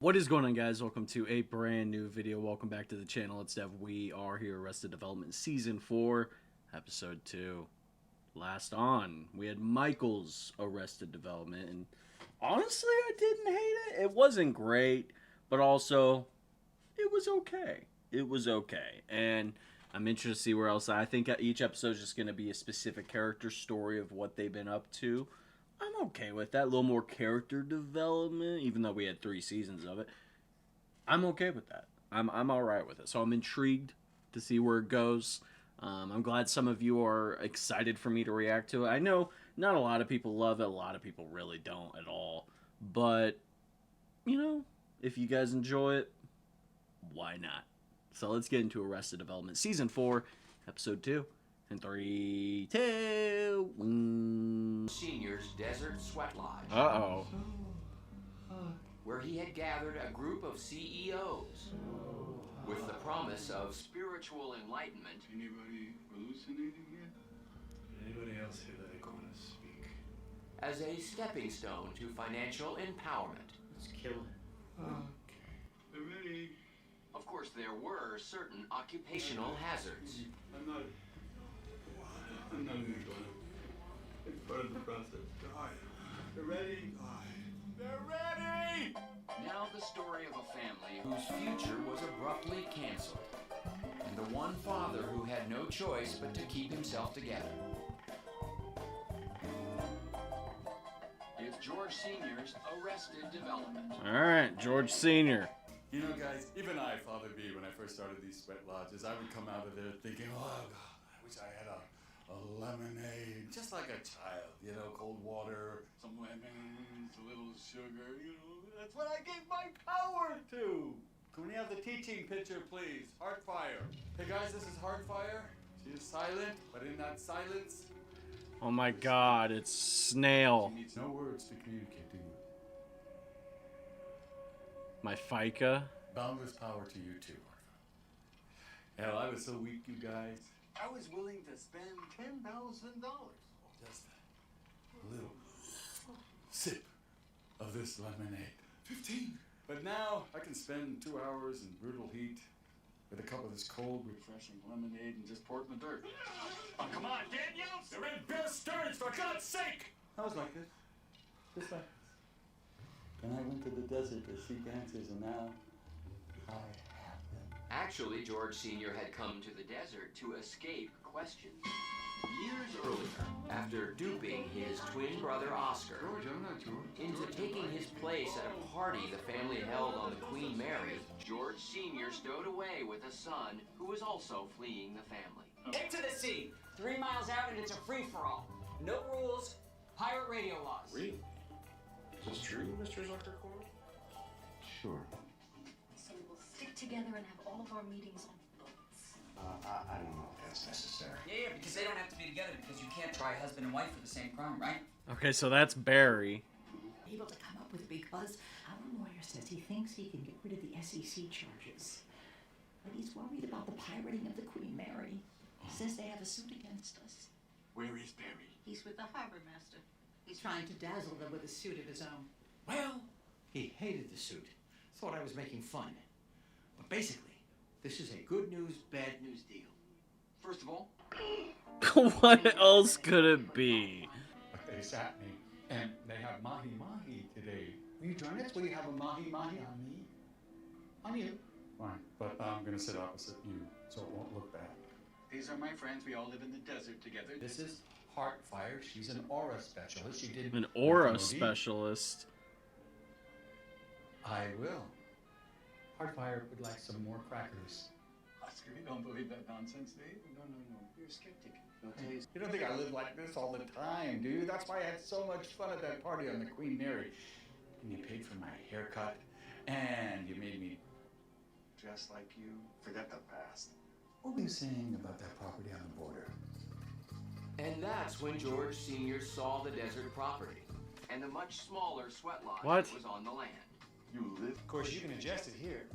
What is going on, guys? Welcome to a brand new video. Welcome back to the channel. It's Dev. We are here, Arrested Development Season 4, Episode 2. Last on, we had Michael's Arrested Development, and honestly, I didn't hate it. It wasn't great, but also, it was okay. It was okay, and I'm interested to see where else. I think each episode is just going to be a specific character story of what they've been up to. I'm okay with that. A little more character development, even though we had 3 seasons of it. I'm okay with that. I'm all right with it. So I'm intrigued to see where it goes. I'm glad some of you are excited for me to react to it. I know not a lot of people love it. A lot of people really don't at all. But, you know, if you guys enjoy it, why not? So let's get into Arrested Development Season 4, Episode 2. In 3, 2, 1. Senior's Desert Sweat Lodge, Uh-oh. where he had gathered a group of CEOs with the promise of spiritual enlightenment Anybody hallucinating yet? Anybody else here that ain't gonna speak? as a stepping stone to financial empowerment. Let's kill him. Okay. They're ready. Of course, there were certain occupational hazards. I'm not even gonna. It's part of the process. Die. They're ready. Die. They're ready! Now the story of a family whose future was abruptly canceled, and the one father who had no choice but to keep himself together. It's George Senior's Arrested Development. All right, George Sr. You know, guys, even I, Father B, when I first started these sweat lodges, I would come out of there thinking, oh, God, I wish I had a lemonade, just like a child, you know, cold water, some lemons, a little sugar, you know, that's what I gave my power to. Can we have the teaching picture, please? Heartfire. Hey, guys, this is Heartfire. She is silent, but in that silence, Oh my God, it's Snail. she needs no words to communicate to you. My FICA. Boundless power to you, too, Heartfire. Hell, I was so weak, you guys. I was willing to spend $10,000. Just a little sip of this lemonade. 15. But now I can spend 2 hours in brutal heat with a cup of this cold, refreshing lemonade and just pour it in the dirt. Oh, come on, Daniels! They're in Bear Stearns, for God's sake! I was like this. Just like this. Then I went to the desert to seek answers, and now I have them. Actually, George Sr. had come to the desert to escape questions. Years earlier, after duping his twin brother Oscar George, I'm not George. into taking his place at a party the family held on the Queen Mary, George Sr. stowed away with a son who was also fleeing the family. Get to the scene. 3 miles out and it's a free-for-all. No rules, pirate radio laws. Really? Is this true, Mr. Zuckercorn? Sure. So we will stick together and have all of our meetings on boats. I don't know if that's necessary. Yeah, because they don't have to be together because you can't try husband and wife for the same crime, right? Okay, so that's Barry. Able to come up with a big buzz. Our lawyer says he thinks he can get rid of the SEC charges. But he's worried about the pirating of the Queen Mary. He says they have a suit against us. Where is Barry? He's with the harbor master. He's trying to dazzle them with a suit of his own. Well, he hated the suit. Thought I was making fun. But basically, this is a good news, bad news deal. First of all, What else could it be? They sat me, and they have mahi-mahi today. Will you join us? Will you have a mahi-mahi on me? On you. Fine, but I'm gonna sit opposite you, so it won't look bad. These are my friends. We all live in the desert together. This is Heartfire. She's an aura specialist. She did An aura MOD. specialist. I will. Heartfire would like some more crackers. Oscar, you don't believe that nonsense, do you? No. You're a skeptic. I'll tell you. You don't think I live like this all the time, do you? That's why I had so much fun at that party on the Queen Mary. And you paid for my haircut, and you made me Just like you. Forget the past. What were you saying about that property on the border? And that's when George Sr. saw the desert property, and the much smaller sweat lodge What? was on the land. You live. Of course, you can ingest it here,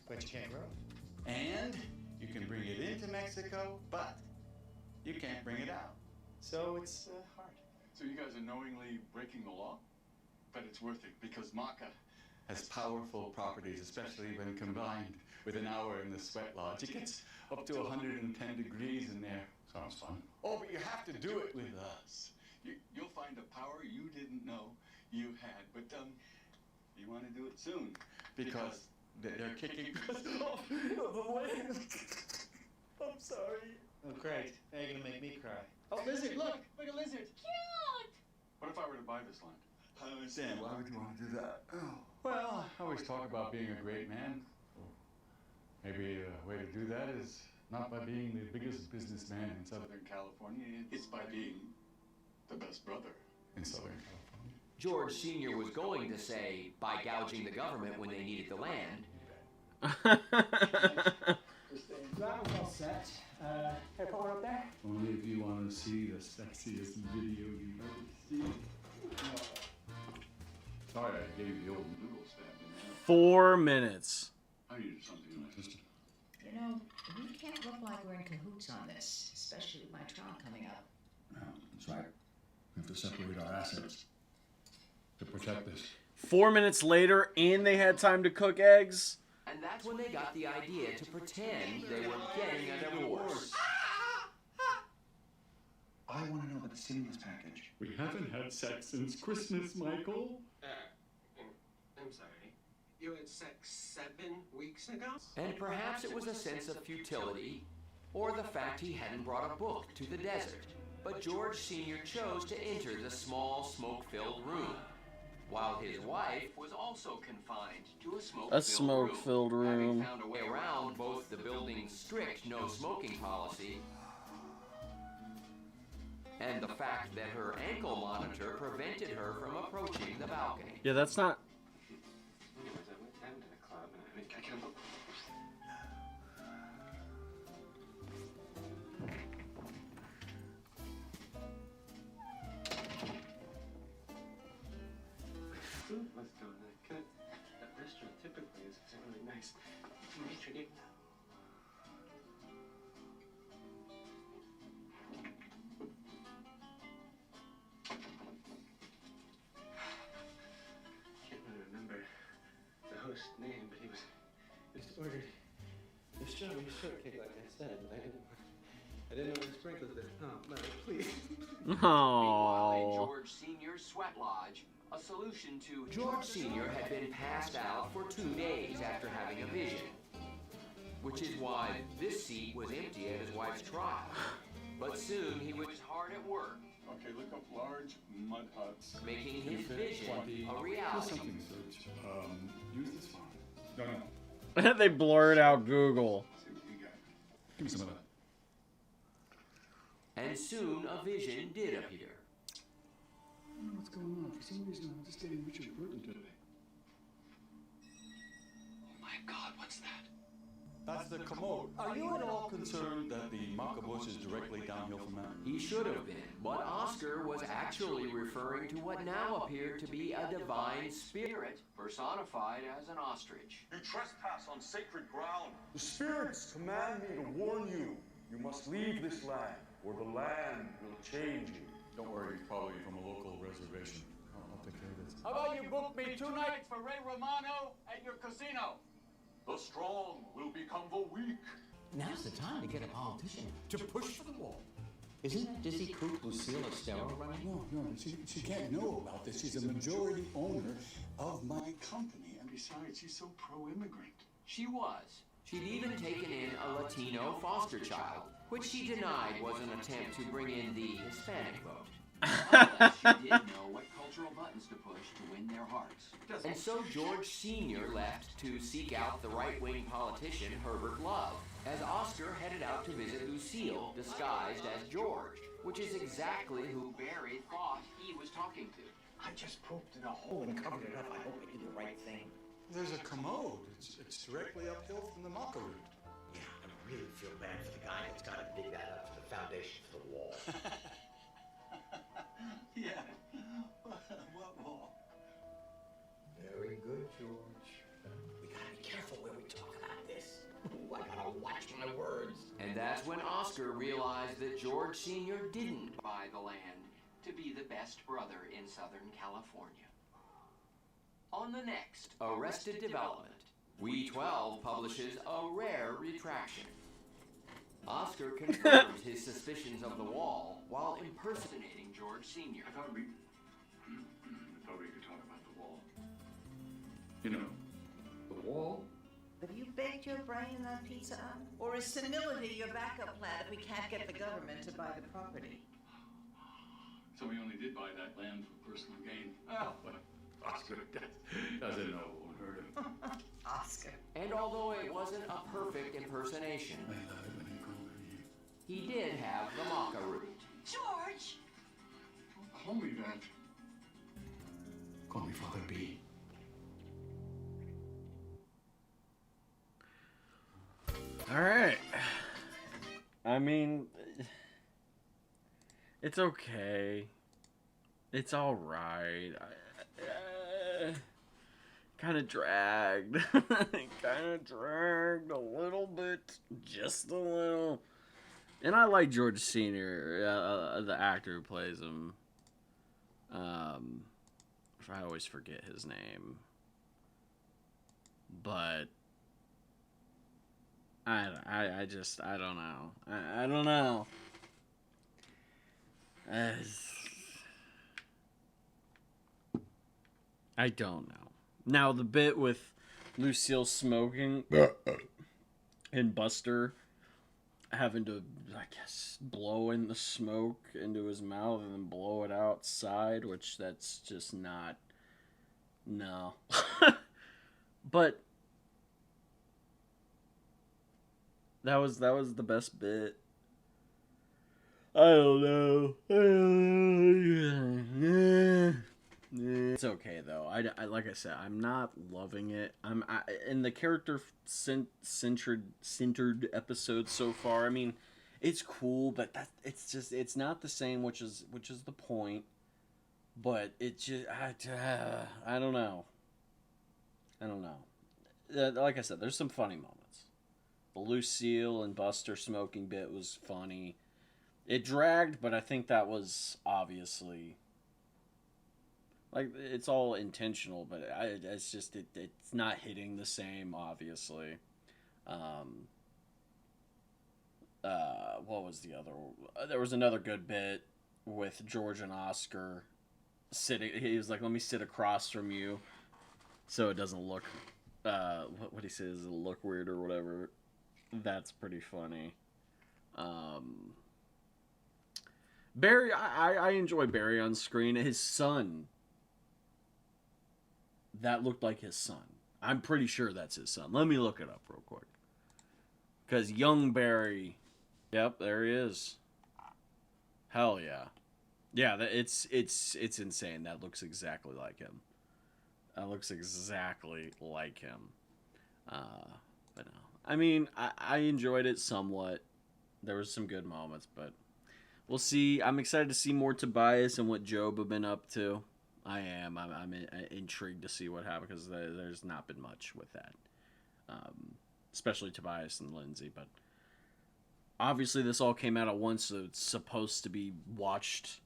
but you can't grow it. And you can bring it into Mexico, but you can't bring it out. So it's hard. So you guys are knowingly breaking the law? But it's worth it because Maka has powerful properties, especially when combined with an hour in the sweat lodge. It gets up to 110 degrees in there. Sounds fun. Oh, but you have to do it with us. You'll find a power you didn't know you had. But you want to do it soon because they're kicking us off the land. I'm sorry. Oh, great. Now you're gonna make me cry. Oh, lizard, look! Look at lizard! Cute! What if I were to buy this land? I understand. Why would you want to do that? Oh. Well, I always talk about being a great man. Maybe a way to do that is not by being the biggest businessman in Southern California. It's by being the best brother in Southern California. George Sr. was going to say by gouging the government when they needed the land. That was all set. Hey, power up there? Only if you want to see the sexiest video you've ever seen. Sorry, I gave you the old noodle stab in there. 4 minutes. I needed something in my system. You know, we can't look like we're in cahoots on this, especially with my trial coming up. No, that's right. We have to separate our assets to protect this. 4 minutes later, and they had time to cook eggs. And that's when they got the idea to pretend they were getting a divorce. I want to know about the stimulus package. We haven't had sex since Christmas, Michael. I'm sorry. You had sex 7 weeks ago? And perhaps it was a sense of futility, or the fact he hadn't brought a book to the desert. But George Sr. chose to enter the small, smoke-filled room, while his wife was also confined to a smoke-filled room. Having found a way around both the building's strict no-smoking policy and the fact that her ankle monitor prevented her from approaching the balcony. Yeah, that's not... Anyways, I went down to the club and I can't... Food was done. That restaurant typically is really nice. Maitre d'. Can't really remember the host's name, but he just ordered the strawberry shortcake like I said. I didn't know the sprinklers there. Oh, no, please. Meanwhile, in Oh. George Sr.'s sweat lodge, a solution to George Sr. had been passed out for 2 days after having a vision, which is why this seat was empty at his wife's trial. But soon he was hard at work, Okay, look up large mud huts. making his Fit vision 20. a Here's reality. something to search. Use this phone. No. They blurred out Google. See what you got. Give me some of that. And soon a vision did appear. I don't know what's going on. For some reason, I'm just getting Richard Burton today. Oh my God, what's that? That's the commode. Are you at all concerned that the maca bush is directly downhill from that? He should have been, but Oscar was actually referring to what now appeared to be a divine spirit personified as an ostrich. You trespass on sacred ground. The spirits command me to warn you. You must leave this land, or the land will change you. Don't worry, he's probably from a local reservation. I'll take care of this. How about you book me 2 nights for Ray Romano at your casino? The strong will become the weak. Now's the time to get a politician to push for the wall. Isn't that dizzy kook Lucille Estero running? No, she can't know about this. She's a majority owner of my company. And besides, she's so pro-immigrant. She was. She'd even taken in a Latino foster child, which she denied was an attempt to bring in the Hispanic vote. Nonetheless, she did know what cultural buttons to push to win their hearts. And so George Sr. left to seek out the right-wing politician Herbert Love, as Oscar headed out to visit Lucille, disguised as George, which is exactly who Barry thought he was talking to. I just pooped in a hole and covered it up. I hope I did the right thing. There's a commode. It's directly uphill from the maca route. Yeah, I really feel bad for the guy that's got to dig that up for the foundation for the wall. Yeah. What wall? Very good, George. We gotta be careful where we talk about this. Ooh, I gotta watch my words. And that's when Oscar realized that George Sr. didn't buy the land to be the best brother in Southern California. On the next Arrested Development, We 12 publishes a rare retraction. Oscar confirms his suspicions of the Wall while impersonating George Sr. I thought we could talk about the wall. You know, the wall? Have you baked your brain in that pizza oven? Or is senility your backup plan if we can't get the government to buy the property? So we only did buy that land for personal gain. Oh, but Oscar doesn't know what hurt him. Oscar. And although it wasn't a perfect impersonation, I love it when they call me. he did have the Macaroon. George! Call me that. Call me Father B. All right. I mean, it's okay. It's all right. Kind of dragged. Kind of dragged a little bit, just a little. And I like George Sr., the actor who plays him. I always forget his name, but I don't know. I don't know. I don't know. Now, the bit with Lucille smoking and Buster having to, I guess, blow in the smoke into his mouth and then blow it outside, which that's just not... No. But that was the best bit. I don't know. It's okay though. I like I said, I'm not loving it. In the character centered episodes so far. I mean, it's cool, but it's not the same, which is the point. But it just I don't know. Like I said, there's some funny moments. The Lucille and Buster smoking bit was funny. It dragged, but I think that was obviously, like, it's all intentional, but it's just it's not hitting the same, obviously. What was the other? There was another good bit with George and Oscar sitting. He was like, "Let me sit across from you, so it doesn't look what he says, it'll look weird or whatever." That's pretty funny. Barry, I enjoy Barry on screen. His son, that looked like his son. I'm pretty sure that's his son. Let me look it up real quick. Because young Barry, yep, there he is. Hell yeah. Yeah, it's insane. That looks exactly like him. That looks exactly like him. But no. I mean, I enjoyed it somewhat. There was some good moments, but we'll see. I'm excited to see more Tobias and what Job have been up to. I am. I'm intrigued to see what happens because there's not been much with that. Especially Tobias and Lindsay. But obviously this all came out at once, so it's supposed to be watched,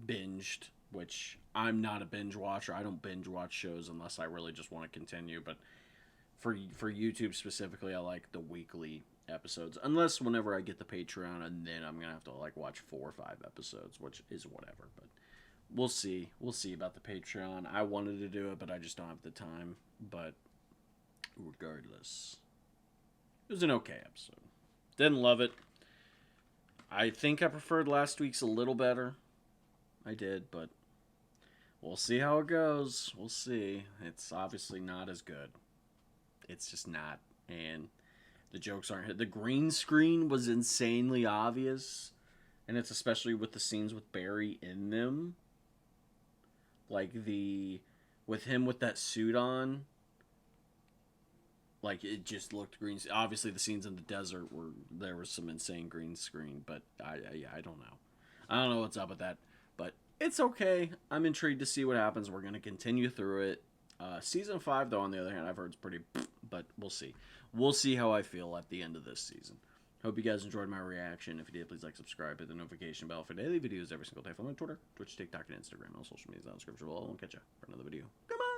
binged, which I'm not a binge watcher. I don't binge watch shows unless I really just want to continue. But for YouTube specifically, I like the weekly episodes, unless whenever I get the Patreon, and then I'm gonna have to like watch 4 or 5 episodes, which is whatever. But we'll see about the Patreon. I wanted to do it, but I just don't have the time. But regardless, it was an okay episode. Didn't love it. I think I preferred last week's a little better. I did, but we'll see how it goes. We'll see. It's obviously not as good. It's just not. And the jokes aren't hit. The green screen was insanely obvious. And it's especially with the scenes with Barry in them. Like with him with that suit on. Like, it just looked green. Obviously, the scenes in the desert there was some insane green screen. But I don't know. I don't know what's up with that. But it's okay. I'm intrigued to see what happens. We're going to continue through it. Season 5, though, on the other hand, I've heard it's pretty... But we'll see. We'll see how I feel at the end of this season. Hope you guys enjoyed my reaction. If you did, please like, subscribe, hit the notification bell for daily videos every single day. Follow me on Twitter, Twitch, TikTok, and Instagram. All social media is in the description below. I'll catch you for another video. Come on!